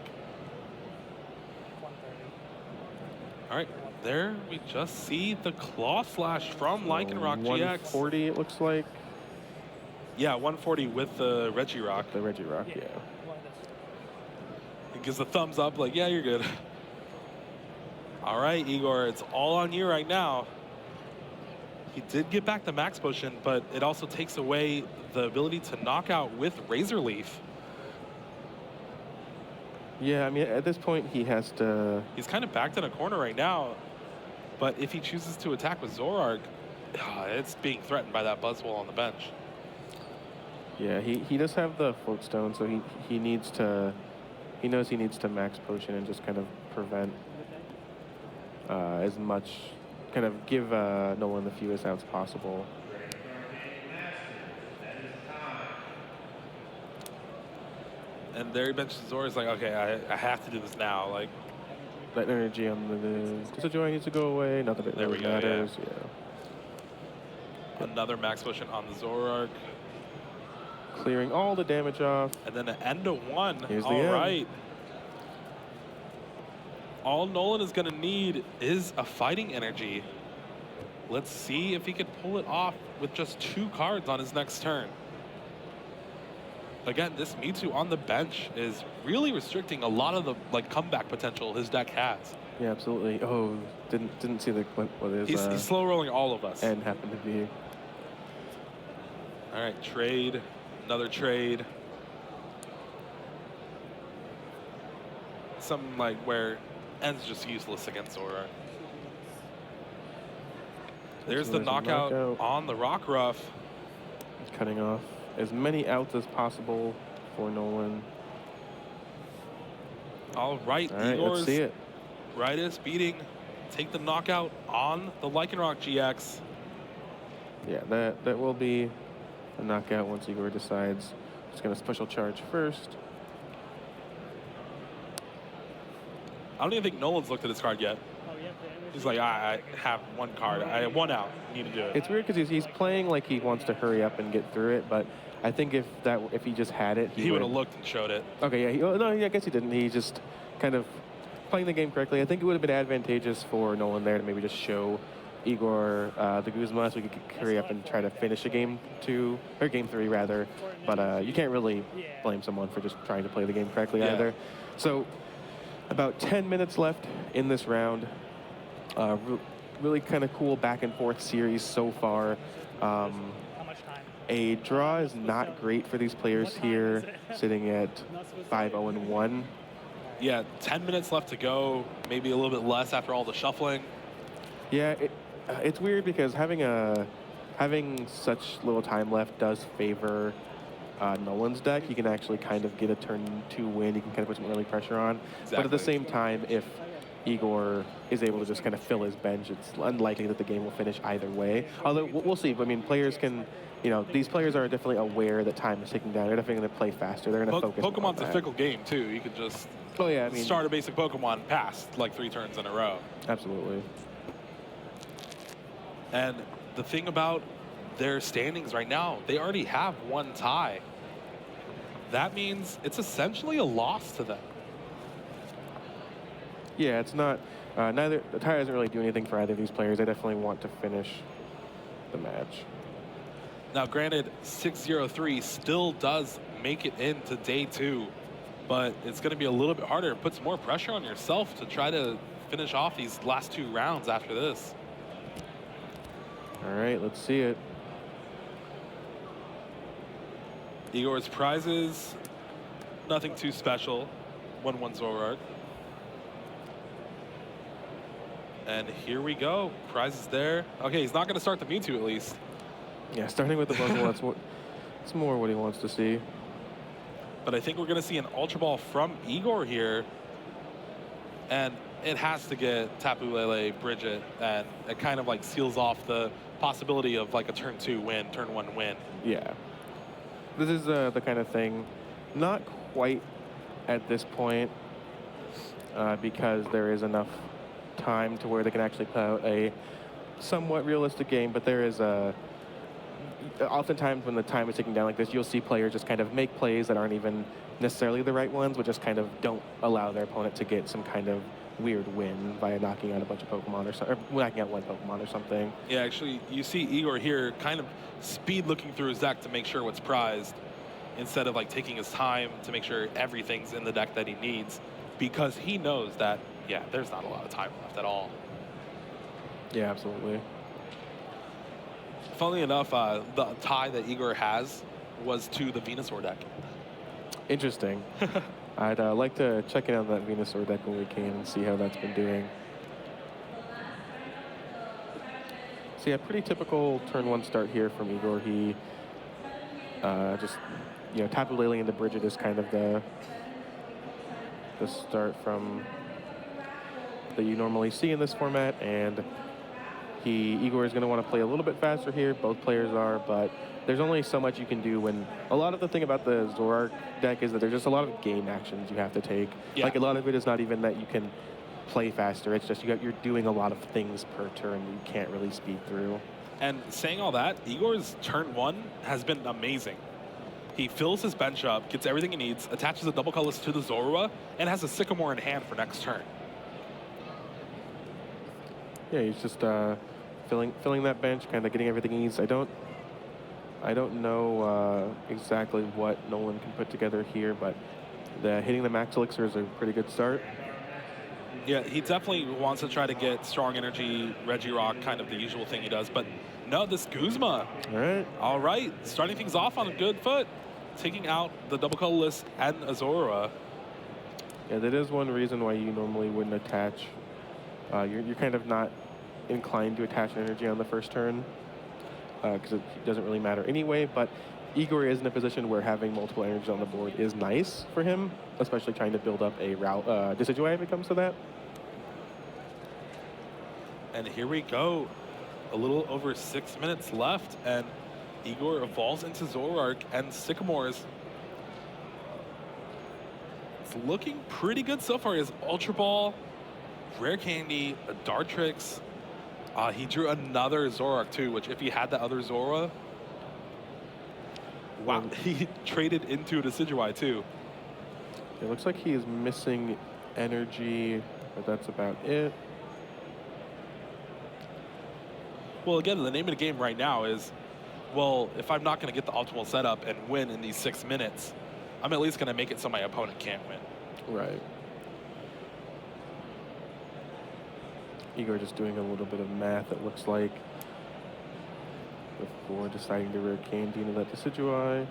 A: All right. There we just see the Claw Slash from Lycanroc GX.
B: 140 it looks like.
A: Yeah, 140 with the Regirock.
B: The Regirock, yeah.
A: He gives a thumbs up like, yeah, you're good. All right, Igor, it's all on you right now. He did get back the Max Potion, but it also takes away the ability to knock out with Razor Leaf.
B: Yeah, I mean, at this point, he has to...
A: He's kind of backed in a corner right now. But if he chooses to attack with Zoroark, it's being threatened by that Buzzwole on the bench.
B: Yeah, he does have the Float Stone, so he needs to... He knows he needs to Max Potion and just kind of prevent as much... Kind of give Nolan the fewest outs possible.
A: And there he benches Zoroark. He's like, okay, I have to do this now. Like,
B: that energy on the Decidueye needs to go away. Not that it really matters. Yeah.
A: Another Max Potion on the Zoroark.
B: Clearing all the damage off.
A: And then an end to 1.
B: Here's the
A: all
B: end.
A: Right. All Nolan is going to need is a fighting energy. Let's see if he can pull it off with just 2 cards on his next turn. Again, this Mewtwo on the bench is really restricting a lot of the comeback potential his deck has.
B: Yeah, absolutely. Oh, didn't see what is.
A: He's slow rolling all of us.
B: And happened to be.
A: All right, trade, another trade. Something like where N's just useless against Zoroark. There's the knockout on the Rockruff.
B: He's cutting off as many outs as possible for Nolan.
A: All right,
B: Igor's let's see it.
A: Rightist beating. Take the knockout on the Lycanroc GX.
B: Yeah, that will be a knockout once Igor decides. He's going to special charge first.
A: I don't even think Nolan's looked at his card yet. He's like, I have 1 card. I have 1 out. Need to do it.
B: It's weird because he's playing like he wants to hurry up and get through it, but I think if he just had it,
A: he would have looked and showed it.
B: Okay, yeah. No, I guess he didn't. He just kind of playing the game correctly. I think it would have been advantageous for Nolan there to maybe just show Igor the Guzma, so we could hurry up and try to finish a game 2 or game 3 rather. But you can't really blame someone for just trying to play the game correctly either. So about 10 minutes left in this round. Really kind of cool back and forth series so far. A draw is not great for these players here, sitting at 5-0-1.
A: Yeah, 10 minutes left to go, maybe a little bit less after all the shuffling.
B: Yeah, it's weird because having such little time left does favor Nolan's deck. He can actually kind of get a turn 2 win. He can kind of put some early pressure on. Exactly. But at the same time, if Igor is able to just kind of fill his bench, it's unlikely that the game will finish either way. Although we'll see. I mean, players can, these players are definitely aware that time is ticking down. They're definitely going to play faster. They're going to focus
A: Pokemon's
B: on that.
A: a fickle game, too. You could just start a basic Pokemon past like 3 turns in a row.
B: Absolutely.
A: And the thing about their standings right now, they already have 1 tie. That means it's essentially a loss to them.
B: Yeah, it's not. The tie doesn't really do anything for either of these players. They definitely want to finish the match.
A: Now, granted, 6-0-3 still does make it into day 2, but it's going to be a little bit harder. It puts more pressure on yourself to try to finish off these last 2 rounds after this.
B: All right, let's see it.
A: Igor's prizes, nothing too special. 1-1 Zoroark. And here we go. Prizes there. Okay, he's not going to start the Mewtwo at least.
B: Yeah, starting with the Buzzle, that's more what he wants to see.
A: But I think we're going to see an Ultra Ball from Igor here. And it has to get Tapu Lele, Bridget, and it kind of like seals off the possibility of like a turn 2 win, turn 1 win.
B: Yeah. This is the kind of thing, not quite at this point, because there is enough time to where they can actually put out a somewhat realistic game, but there is oftentimes when the time is ticking down like this, you'll see players just kind of make plays that aren't even necessarily the right ones, but just kind of don't allow their opponent to get some kind of weird win by knocking out a bunch of Pokemon or knocking out 1 Pokemon or something. Yeah,
A: actually, you see Igor here kind of speed looking through his deck to make sure what's prized instead of like taking his time to make sure everything's in the deck that he needs, because he knows that, yeah, there's not a lot of time left at all.
B: Yeah, absolutely.
A: Funnily enough, the tie that Igor has was to the Venusaur deck.
B: Interesting. I'd like to check in on that Venusaur deck when we can and see how that's been doing. So yeah, pretty typical turn 1 start here from Igor. He just, Tapu Lele into Bridget is kind of the start from that you normally see in this format, and Igor is going to want to play a little bit faster here. Both players are, but there's only so much you can do when a lot of the thing about the Zoroark deck is that there's just a lot of game actions you have to take. Yeah. Like a lot of it is not even that you can play faster. It's just you're doing a lot of things per turn that you can't really speed through.
A: And saying all that, Igor's turn 1 has been amazing. He fills his bench up, gets everything he needs, attaches a double colorless to the Zorua, and has a Sycamore in hand for next turn.
B: Yeah, he's just filling that bench, kind of getting everything he needs. I don't know exactly what Nolan can put together here, but hitting the max elixir is a pretty good start.
A: Yeah, he definitely wants to try to get strong energy, Regirock, kind of the usual thing he does. But no, this Guzma.
B: All right.
A: All right, starting things off on a good foot, taking out the double colorless and Azora.
B: Yeah, that is one reason why you normally wouldn't attach. You're kind of not inclined to attach energy on the first turn because it doesn't really matter anyway, but Igor is in a position where having multiple energies on the board is nice for him, especially trying to build up a route Decidueye if it comes to that.
A: And here we go. A little over 6 minutes left, and Igor evolves into Zoroark and Sycamores. It's looking pretty good so far. He has Ultra Ball, Rare Candy, a Dartrix. He drew another Zoroark too, which if he had the other Zora, wow, he traded into a Decidueye too.
B: It looks like he is missing energy, but that's about it.
A: well, again, the name of the game right now is, well, if I'm not going to get the optimal setup and win in these 6 minutes, I'm at least going to make it so my opponent can't win.
B: Right. Igor just doing a little bit of math, it looks like, before deciding to rear Candy into that Decidueye.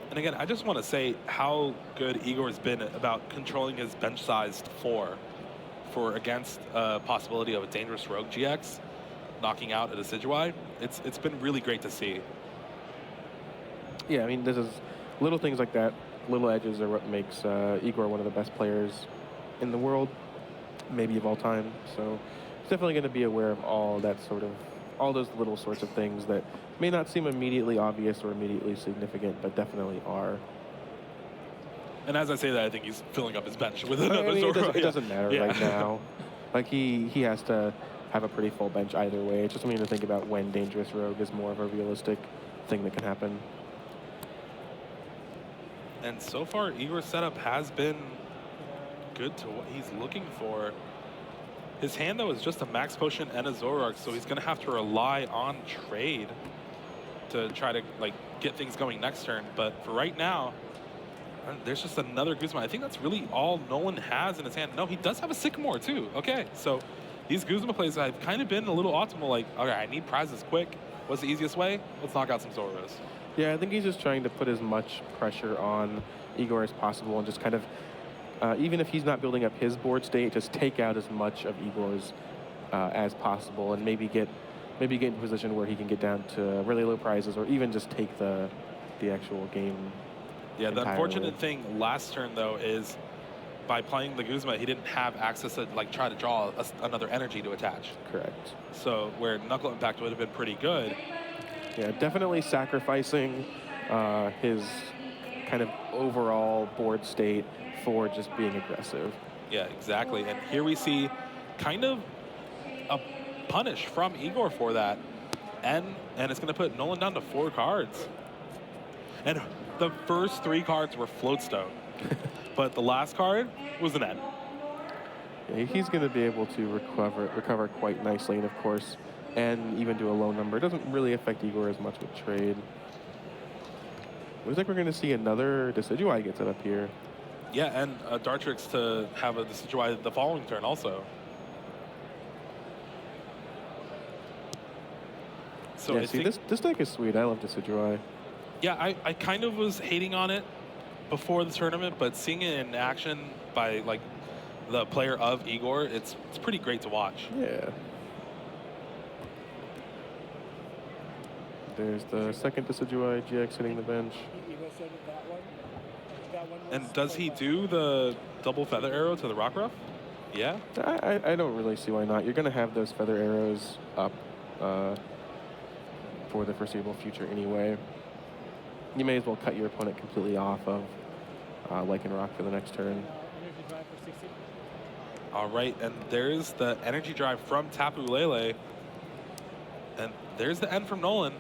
A: And again, I just want to say how good Igor's been about controlling his bench-sized floor for against a possibility of a dangerous Rogue GX knocking out a Decidueye. It's been really great to see.
B: Yeah, I mean, this is little things like that. Little edges are what makes Igor one of the best players in the world, maybe of all time. So he's definitely going to be aware of all those little sorts of things that may not seem immediately obvious or immediately significant, but definitely are.
A: And as I say that, I think he's filling up his bench with
B: I
A: another
B: mean,
A: Zoro.
B: it doesn't matter
A: Yeah.
B: right now. Like, he has to have a pretty full bench either way. It's just something to think about when Dangerous Rogue is more of a realistic thing that can happen.
A: And so far, Igor's setup has been good to what he's looking for. His hand, though, is just a Max Potion and a Zoroark, so he's going to have to rely on trade to try to get things going next turn. But for right now, there's just another Guzma. I think that's really all Nolan has in his hand. No, he does have a Sycamore, too. Okay, so these Guzma plays have kind of been a little optimal. Like, okay, I need prizes quick. What's the easiest way? Let's knock out some Zoros.
B: Yeah, I think he's just trying to put as much pressure on Igor as possible and just kind of, even if he's not building up his board state, just take out as much of Igor's as possible and maybe get in a position where he can get down to really low prizes or even just take the actual game.
A: Yeah, the
B: entirely.
A: unfortunate thing last turn, though, is by playing the Guzma, he didn't have access to try to draw another energy to attach.
B: Correct.
A: So where Knuckle Impact would have been pretty good.
B: Yeah, definitely sacrificing his kind of overall board state for just being aggressive.
A: Yeah, exactly. And here we see kind of a punish from Igor for that. And it's going to put Nolan down to 4 cards. And the first 3 cards were Floatstone. But the last card was an N.
B: Yeah, he's going to be able to recover quite nicely, and of course, and even do a low number. It doesn't really affect Igor as much with trade. Looks like we're going to see another Decidueye get set up here.
A: Yeah, and a Dartrix to have a Decidueye the following turn also. So
B: yeah,
A: I
B: see,
A: think,
B: this deck is sweet. I love Decidueye.
A: yeah, I kind of was hating on it before the tournament, but seeing it in action by the player of Igor, it's pretty great to watch.
B: Yeah. There's the second Decidueye GX hitting the bench.
A: And does he do the double feather arrow to the rock ruff? Yeah.
B: I don't really see why not. You're going to have those feather arrows up for the foreseeable future anyway. You may as well cut your opponent completely off of Lycanroc for the next turn.
A: All right, and there's the energy drive from Tapu Lele. And there's the end from Nolan.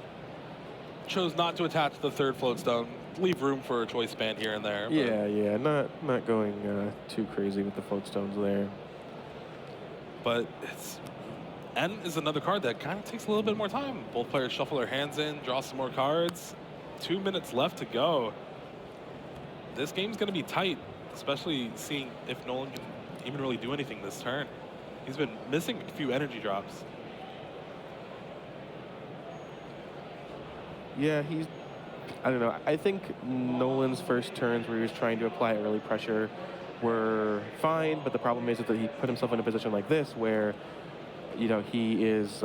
A: Chose not to attach the third Floatstone. Leave room for a choice band here and there.
B: Yeah, not going too crazy with the Floatstones there.
A: But N is another card that kind of takes a little bit more time. Both players shuffle their hands in, draw some more cards. 2 minutes left to go. This game's going to be tight, especially seeing if Nolan can even really do anything this turn. He's been missing a few energy drops.
B: Yeah, I don't know. I think Nolan's first turns where he was trying to apply early pressure were fine, but the problem is that he put himself in a position like this where, he is,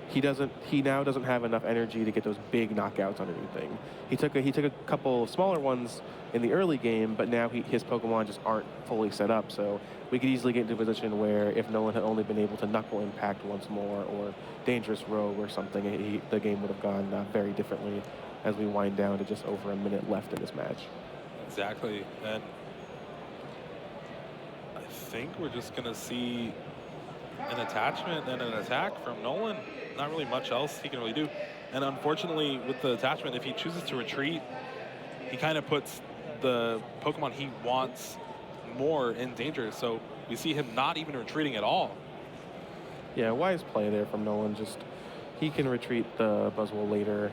B: he now doesn't have enough energy to get those big knockouts on anything. He took a couple of smaller ones in the early game, but now his Pokemon just aren't fully set up. So we could easily get into a position where if Nolan had only been able to Knuckle Impact once more or Dangerous Rogue or something, the game would have gone very differently as we wind down to just over a minute left in this match.
A: Exactly, and I think we're just gonna see an attachment and an attack from Nolan. Not really much else he can really do. And unfortunately, with the attachment, if he chooses to retreat, he kind of puts the Pokemon he wants more in danger. So we see him not even retreating at all.
B: Yeah, wise play there from Nolan. Just he can retreat the Buzzwole later.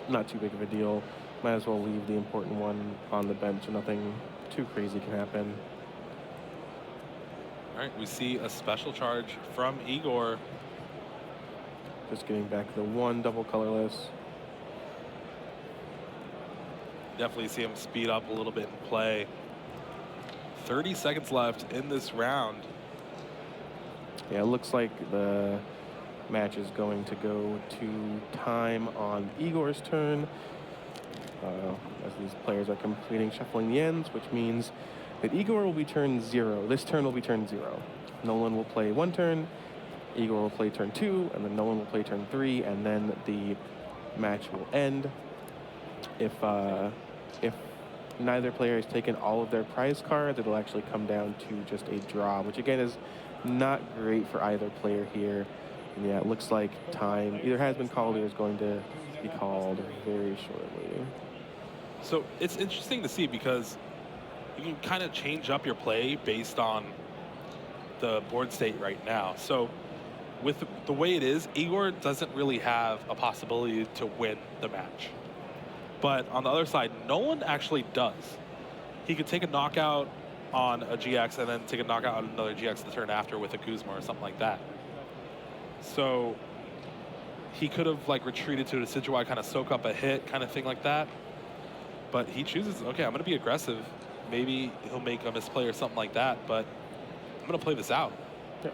B: Not too big of a deal. Might as well leave the important one on the bench and nothing too crazy can happen.
A: All right, we see a special charge from Igor.
B: Just getting back the one double colorless.
A: Definitely see him speed up a little bit in play. 30 seconds left in this round.
B: Yeah, it looks like the match is going to go to time on Igor's turn. As these players are completing shuffling the ends, which means that Igor will be turn 0. This turn will be turn 0. Nolan will play 1 turn, Igor will play turn 2, and then Nolan will play turn 3, and then the match will end. If neither player has taken all of their prize cards, it'll actually come down to just a draw, which again is not great for either player here. And yeah, it looks like time either has been called or is going to be called very shortly.
A: So it's interesting to see because you can kind of change up your play based on the board state right now. So with the way it is, Igor doesn't really have a possibility to win the match. But on the other side, Nolan actually does. He could take a knockout on a GX and then take a knockout on another GX the turn after with a Kuzma or something like that. So he could have like retreated to a Decidueye, kind of soak up a hit, kind of thing like that. But he chooses, okay, I'm going to be aggressive. Maybe he'll make a misplay or something like that, but I'm going to play this out.
B: Yeah.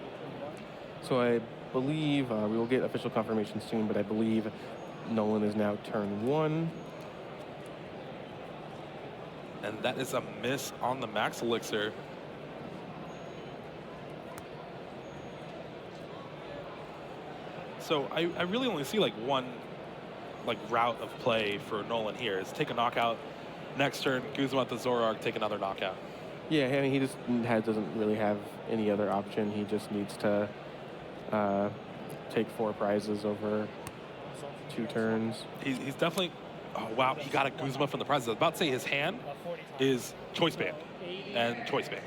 B: So I believe, we will get official confirmation soon, but I believe Nolan is now turn 1.
A: And that is a miss on the Max Elixir. So I really only see like one route of play for Nolan here is take a knockout. Next turn, Kuzma at the Zoroark, take another knockout.
B: Yeah, I mean, he just doesn't really have any other option. He just needs to take 4 prizes over 2 turns.
A: He's definitely, oh wow, he got a Kuzma from the prizes. I was about to say his hand is Choice Band and Choice Band.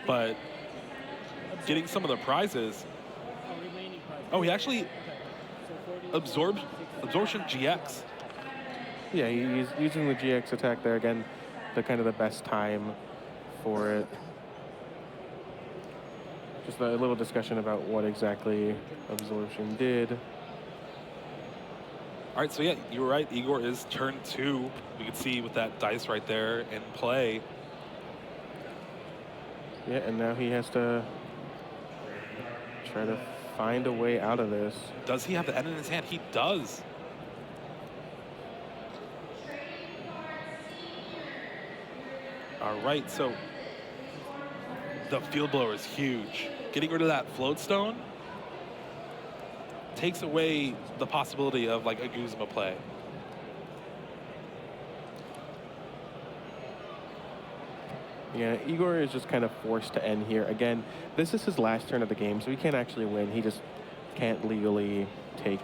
A: But getting some of the prizes, oh, he actually Absorption GX.
B: Yeah, he's using the GX attack there again, the kind of the best time for it. Just a little discussion about what exactly Absorption did.
A: All right, so yeah, you were right. Igor is turn 2. We can see with that dice right there in play.
B: Yeah, and now he has to try to find a way out of this.
A: Does he have the end in his hand? He does. All right, so the field blower is huge. Getting rid of that float stone takes away the possibility of like a Kuzma play.
B: Yeah, Igor is just kind of forced to end here. Again, this is his last turn of the game, so he can't actually win. He just can't legally take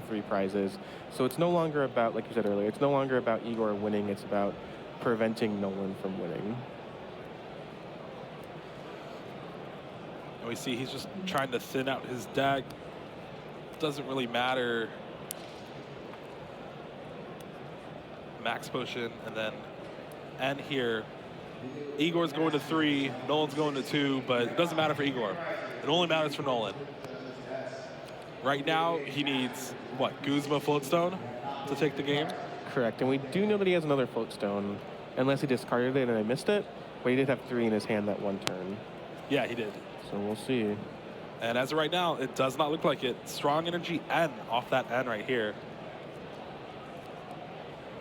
B: 3 prizes. So it's no longer about, like you said earlier, it's no longer about Igor winning. It's about preventing Nolan from winning.
A: And we see he's just trying to thin out his deck. Doesn't really matter. Max Potion, and then end here. Igor's going to 3, Nolan's going to 2, but it doesn't matter for Igor. It only matters for Nolan. Right now, he needs, what, Kuzma Floatstone to take the game?
B: Correct, and we do know that he has another Floatstone, unless he discarded it and I missed it, but he did have 3 in his hand that one turn.
A: Yeah, he did.
B: So we'll see.
A: And as of right now, it does not look like it. Strong energy N off that N right here.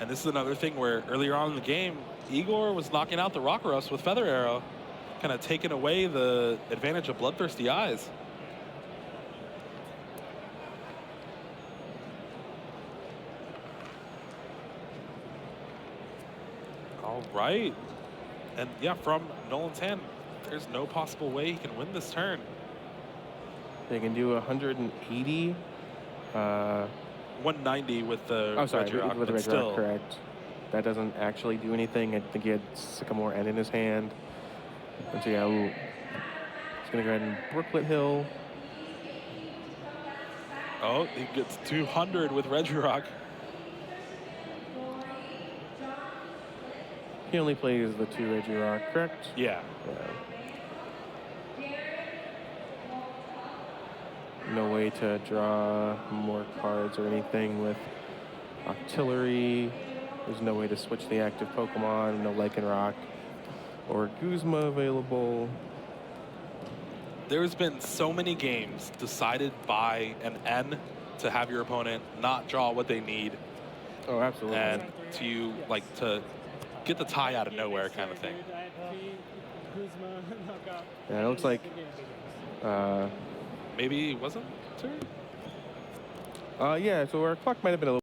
A: And this is another thing where earlier on in the game, Igor was knocking out the Rockruffs with Feather Arrow, kind of taking away the advantage of Bloodthirsty Eyes. All right. And yeah, from Nolan's hand, there's no possible way he can win this turn.
B: They can do 180.
A: 190 with the
B: Regirock, with the
A: but
B: Regirock, correct. That doesn't actually do anything. I think he had Sycamore N in his hand. And so yeah, he's gonna go ahead and Brooklet Hill.
A: Oh, he gets 200 with Regirock.
B: He only plays the 2 Regirock, correct?
A: Yeah.
B: No way to draw more cards or anything with Octillery. There's no way to switch the active Pokemon. No Lycanroc or Guzma available.
A: There's been so many games decided by an N to have your opponent not draw what they need
B: Oh, absolutely.
A: and to get the tie out of nowhere kind of thing.
B: Yeah, it looks like
A: Maybe it wasn't turn?
B: yeah, so our clock might have been a little